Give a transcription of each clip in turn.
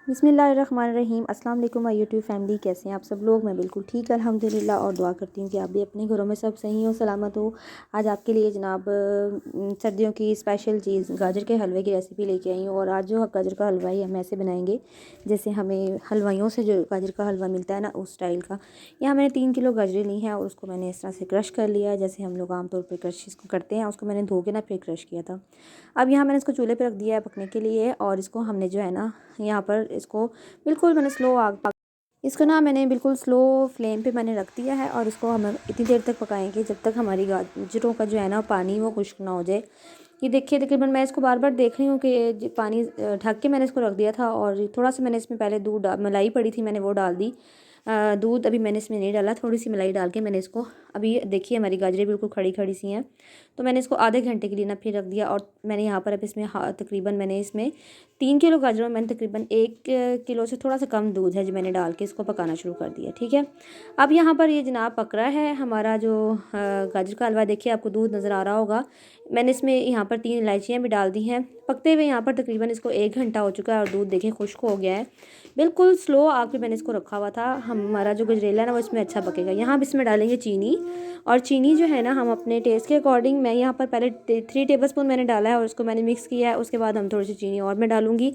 बिस्मिल्लाहिर्रहमानिर्रहीम। अस्सलाम वालेकुम माय यूट्यूब फैमिली, कैसे हैं आप सब लोग। मैं बिल्कुल ठीक अल्हम्दुलिल्लाह और दुआ करती हूँ कि आप भी अपने घरों में सब सही हो, सलामत हो। आज आपके लिए जनाब सर्दियों की स्पेशल चीज़ गाजर के हलवे की रेसिपी लेके आई हूँ। और आज जो गाजर का हलवा है हम ऐसे बनाएंगे जैसे हमें हलवाइयों से जो गाजर का हलवा मिलता है ना, उस स्टाइल का। यहाँ मैंने 3 किलो गाजरें ली हैं और उसको मैंने इस तरह से क्रश कर लिया है जैसे हम लोग आमतौर पर क्रश इसको करते हैं। उसको मैंने धो के ना फिर क्रश किया था। अब यहाँ मैंने इसको चूल्हे पर रख दिया है पकने के लिए। और इसको हमने जो है ना यहाँ पर इसको बिल्कुल मैंने स्लो आग इसको ना मैंने बिल्कुल स्लो फ्लेम पे मैंने रख दिया है। और इसको हम इतनी देर तक पकाएंगे जब तक हमारी गाजरों का जो है ना पानी वो खुश्क ना हो जाए। ये देखिए तकरीबन मैं इसको बार बार देख रही हूँ कि पानी ढक के मैंने इसको रख दिया था। और थोड़ा सा मैंने इसमें पहले दूध मलाई पड़ी थी, मैंने वो डाल दी। दूध अभी मैंने इसमें नहीं डाला, थोड़ी सी मलाई डाल के मैंने इसको, अभी देखिए हमारी गाजरें बिल्कुल खड़ी खड़ी सी हैं, तो मैंने इसको आधे घंटे के लिए ना फिर रख दिया। और मैंने यहाँ पर अब इसमें तकरीबन मैंने इसमें 3 किलो गाजरों में मैंने तकरीबन 1 किलो से थोड़ा सा कम दूध है जो मैंने डाल के इसको पकाना शुरू कर दिया। ठीक है, अब यहाँ पर ये जनाब पक रहा है हमारा जो गाजर का हलवा। देखिए आपको दूध नज़र आ रहा होगा। मैंने इसमें यहाँ पर 3 इलायचियाँ भी डाल दी हैं पकते हुए। यहाँ पर तकरीबन इसको 1 घंटा हो चुका है और दूध देखिए खुश्क हो गया है। बिल्कुल स्लो आग पे मैंने इसको रखा हुआ था। हमारा जो गजरेला है ना वो इसमें अच्छा पकेगा। यहाँ अब इसमें डालेंगे चीनी। और चीनी जो है ना हम अपने टेस्ट के अकॉर्डिंग, मैं यहाँ पर पहले 3 टेबल स्पून मैंने डाला है और उसको मैंने मिक्स किया है। उसके बाद हम थोड़ी सी चीनी और मैं डालूँगी।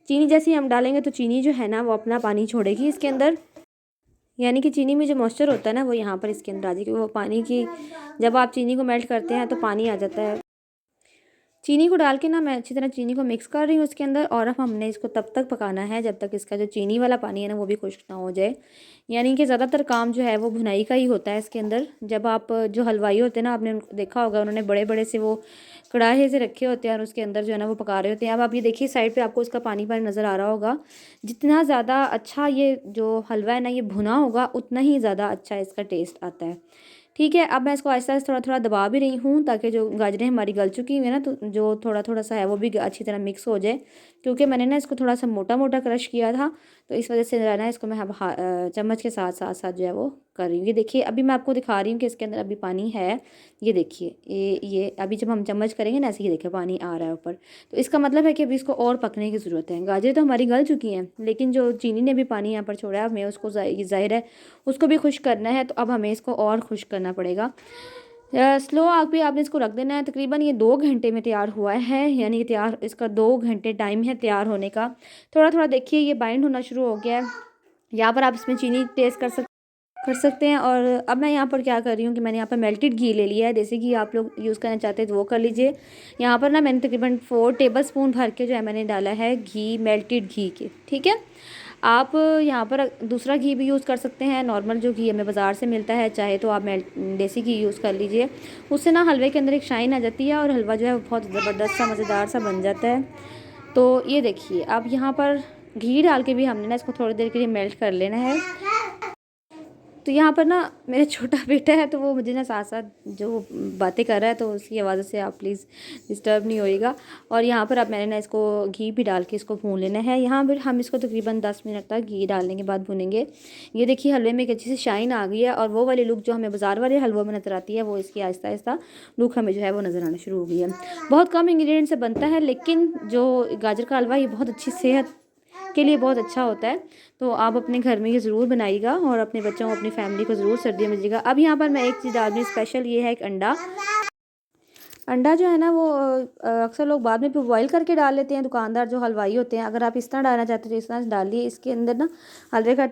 चीनी जैसे ही हम डालेंगे तो चीनी जो है ना वो अपना पानी छोड़ेगी इसके अंदर, यानी कि चीनी में जो मॉइस्चर होता है ना वो यहाँ पर इसके अंदर आ जाएगी। वो पानी की, जब आप चीनी को मेल्ट करते हैं तो पानी आ जाता है। चीनी को डाल के ना मैं अच्छी तरह चीनी को मिक्स कर रही हूँ उसके अंदर। और अब हमने इसको तब तक पकाना है जब तक इसका जो चीनी वाला पानी है ना वो भी खुश्क ना हो जाए। यानी कि ज़्यादातर काम जो है वो भुनाई का ही होता है इसके अंदर। जब आप जो हलवाई होते हैं ना, आपने उनको देखा होगा, उन्होंने बड़े बड़े से वो कढ़ाई से रखे होते हैं और उसके अंदर जो है ना वो पका रहे होते हैं। अब आप ये देखिए साइड पर आपको इसका पानी पानी नज़र आ रहा होगा। जितना ज़्यादा अच्छा ये जो हलवा है ना ये भुना होगा उतना ही ज़्यादा अच्छा इसका टेस्ट आता है। ठीक है, अब मैं इसको आहिस्ता आहिस्ता थोड़ा थोड़ा दबा भी रही हूँ ताकि जो गाजरें हमारी गल चुकी हुई है ना, तो जो थोड़ा थोड़ा सा है वो भी अच्छी तरह मिक्स हो जाए। क्योंकि मैंने ना इसको थोड़ा सा मोटा मोटा क्रश किया था, तो इस वजह से जो है ना इसको मैं अब चम्मच के साथ साथ साथ जो है वो कर रही हूँ। ये देखिए अभी मैं आपको दिखा रही हूँ कि इसके अंदर अभी पानी है। ये देखिए ये अभी जब हम चम्मच करेंगे ना ऐसे ही देखिए पानी आ रहा है ऊपर। तो इसका मतलब है कि अभी इसको और पकने की ज़रूरत है। गाजरें तो हमारी गल चुकी हैं लेकिन जो चीनी ने भी पानी यहाँ पर छोड़ा है, हमें उसको ज़ाहिर है उसको भी खुश करना है। तो अब हमें इसको और खुश करना पड़ेगा। स्लो आग पे आपने इसको रख देना है। तकरीबन ये 2 घंटे में तैयार हुआ है, यानी कि तैयार इसका 2 घंटे टाइम है तैयार होने का। थोड़ा थोड़ा देखिए ये बाइंड होना शुरू हो गया है। यहाँ पर आप इसमें चीनी टेस्ट कर सकते हैं। और अब मैं यहाँ पर क्या कर रही हूँ कि मैंने यहाँ पर मेल्टेड घी ले लिया है। जैसे कि आप लोग यूज़ करना चाहते हैं तो वो कर लीजिए। यहाँ पर ना मैंने तकरीबन 4 टेबल स्पून भर के जो है मैंने डाला है घी, मेल्टेड घी के। ठीक है, आप यहाँ पर दूसरा घी भी यूज़ कर सकते हैं, नॉर्मल जो घी हमें बाज़ार से मिलता है, चाहे तो आप देसी घी यूज़ कर लीजिए। उससे ना हलवे के अंदर एक शाइन आ जाती है और हलवा जो है वो बहुत ज़बरदस्त सा मज़ेदार सा बन जाता है। तो ये देखिए अब यहाँ पर घी डाल के भी हमने ना इसको थोड़ी देर के लिए मेल्ट कर लेना है। तो यहाँ पर ना मेरा छोटा बेटा है तो वो मुझे ना साथ साथ जो बातें कर रहा है, तो उसकी आवाज़ से आप प्लीज़ डिस्टर्ब नहीं होइएगा। और यहाँ पर अब मैंने ना इसको घी भी डाल के इसको भून लेना है। यहाँ पर हम इसको तकरीबन 10 मिनट तक घी डालने के बाद भूनेंगे। ये देखिए हलवे में एक अच्छी सी शाइन आ गई है और वो वाली लुक जो हमें बाज़ार वाले हलवों में नज़र आती है वो इसकी आहिस्ता आहिस्ता लुक हमें जो है वो नज़र आना शुरू हो गई है। बहुत कम इंग्रेडिएंट से बनता है लेकिन जो गाजर का हलवा ये बहुत अच्छी सेहत के लिए बहुत अच्छा होता है। तो आप अपने घर में ये ज़रूर बनाइएगा और अपने बच्चों अपनी फैमिली को ज़रूर सर्दियों में दीजिएगा। अब यहाँ पर मैं एक चीज़ डाल रही हूँ स्पेशल, ये है एक अंडा। अंडा जो है ना वो अक्सर लोग बाद में फिर बॉईल करके डाल लेते हैं, दुकानदार जो हलवाई होते हैं। अगर आप इस तरह डालना चाहते हो तो इस तरह से डालिए। इसके अंदर ना हलवे का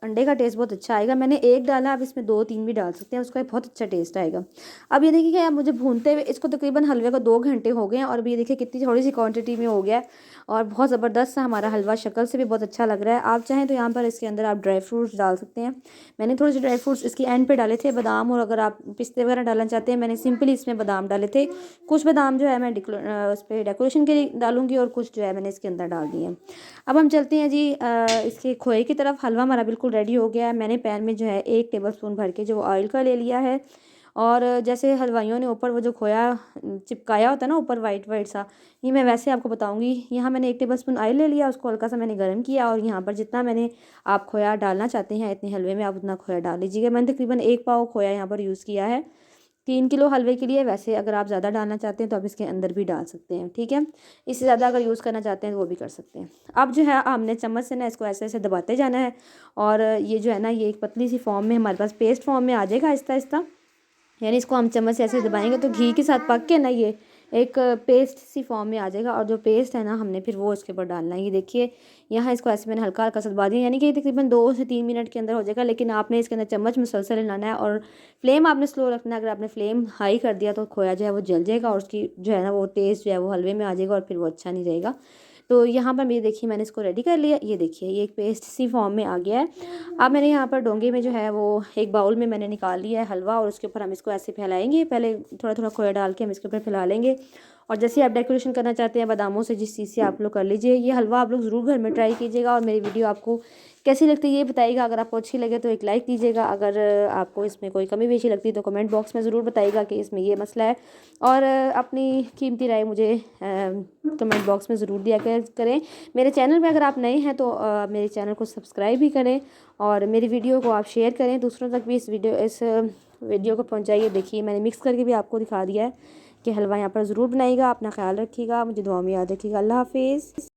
अंडे का टेस्ट बहुत अच्छा आएगा। मैंने एक डाला, आप इसमें 2-3 भी डाल सकते हैं, उसका बहुत अच्छा टेस्ट आएगा। अब ये देखिए आप मुझे भूनते हुए इसको तकरीबन हलवे को 2 घंटे हो गए हैं और अभी ये देखिए कितनी थोड़ी सी क्वान्टिटी में हो गया है और बहुत ज़बरदस्त सा हमारा हलवा शक्ल से भी बहुत अच्छा लग रहा है। आप चाहें तो यहाँ पर इसके अंदर आप ड्राई फ्रूट्स डाल सकते हैं। मैंने थोड़े से ड्राई फ्रूट्स इसकी एंड पे डाले थे, बादाम, और अगर आप पिस्ते वगैरह डालना चाहते हैं, मैंने सिंपली इसमें बादाम डाले थे। कुछ बादाम जो है मैं उस पर डेकोरेशन के लिए डालूंगी और कुछ जो है मैंने इसके अंदर डाल दिए हैं। अब हम चलते हैं जी इसके खोए की तरफ। हलवा हमारा बिल्कुल रेडी हो गया है। मैंने पैन में जो है 1 टेबल स्पून भर के जो ऑयल का ले लिया है। और जैसे हलवाइयों ने ऊपर वो जो खोया चिपकाया होता है ना ऊपर वाइट वाइट सा, ये मैं वैसे आपको बताऊंगी। यहाँ मैंने 1 टेबल स्पून ऑयल ले लिया, उसको हल्का सा मैंने गर्म किया और यहाँ पर जितना मैंने आप खोया डालना चाहते हैं इतने हलवे में आप उतना खोया डाल लीजिएगा। मैंने तकरीबन 1 पाव खोया यहाँ पर यूज़ किया है। 3 किलो हलवे के लिए। वैसे अगर आप ज़्यादा डालना चाहते हैं तो आप इसके अंदर भी डाल सकते हैं, ठीक है। इससे ज़्यादा अगर यूज़ करना चाहते हैं तो वो भी कर सकते हैं। अब जो है हमने चम्मच से ना इसको ऐसे ऐसे दबाते जाना है, और ये जो है ना ये एक पतली सी फॉर्म में हमारे पास पेस्ट फॉर्म में आ जाएगा आहिस्ता आहिस्ता। यानी इसको हम चम्मच से ऐसे दबाएंगे तो घी के साथ पक के ना ये एक पेस्ट सी फॉर्म में आ जाएगा। और जो पेस्ट है ना हमने फिर वो इसके ऊपर डालना है। ये देखिए यहाँ इसको ऐसे मैंने हल्का हल्का सा दबा दिया, यानी कि तकरीबन 2 से 3 मिनट के अंदर हो जाएगा। लेकिन आपने इसके अंदर चम्मच मुसलसल हिलाना है और फ्लेम आपने स्लो रखना है। अगर आपने फ्लेम हाई कर दिया तो खोया जो है वो जल जाएगा और उसकी जो है ना वो टेस्ट जो है वो हलवे में आ जाएगा और फिर वो अच्छा नहीं रहेगा। तो यहाँ पर ये देखिए मैंने इसको रेडी कर लिया। ये देखिए ये एक पेस्ट सी फॉर्म में आ गया है। अब मैंने यहाँ पर डोंगे में जो है वो एक बाउल में मैंने निकाल लिया है हलवा, और उसके ऊपर हम इसको ऐसे फैलाएंगे। पहले थोड़ा थोड़ा खोया डाल के हम इसके ऊपर फैला लेंगे। और जैसे आप डेकोरेशन करना चाहते हैं बादामों से, जिस चीज़ से आप लोग कर लीजिए। ये हलवा आप लोग ज़रूर घर में ट्राई कीजिएगा, और मेरी वीडियो आपको कैसी लगती है ये बताइएगा। अगर आपको अच्छी लगे तो एक लाइक दीजिएगा, अगर आपको इसमें कोई कमी पेशी लगती है तो कमेंट बॉक्स में ज़रूर बताइएगा कि इसमें ये मसला है। और अपनी कीमती राय मुझे कमेंट बॉक्स में ज़रूर दिया करें। मेरे चैनल पे अगर आप नए हैं तो मेरे चैनल को सब्सक्राइब भी करें, और मेरी वीडियो को आप शेयर करें दूसरों तक भी। इस वीडियो को पहुंचाइए। देखिए मैंने मिक्स करके भी आपको दिखा दिया है कि हलवा यहाँ पर ज़रूर बनाइएगा। अपना ख्याल रखिएगा, मुझे दुआ में याद रखिएगा। अल्लाह हाफिज़।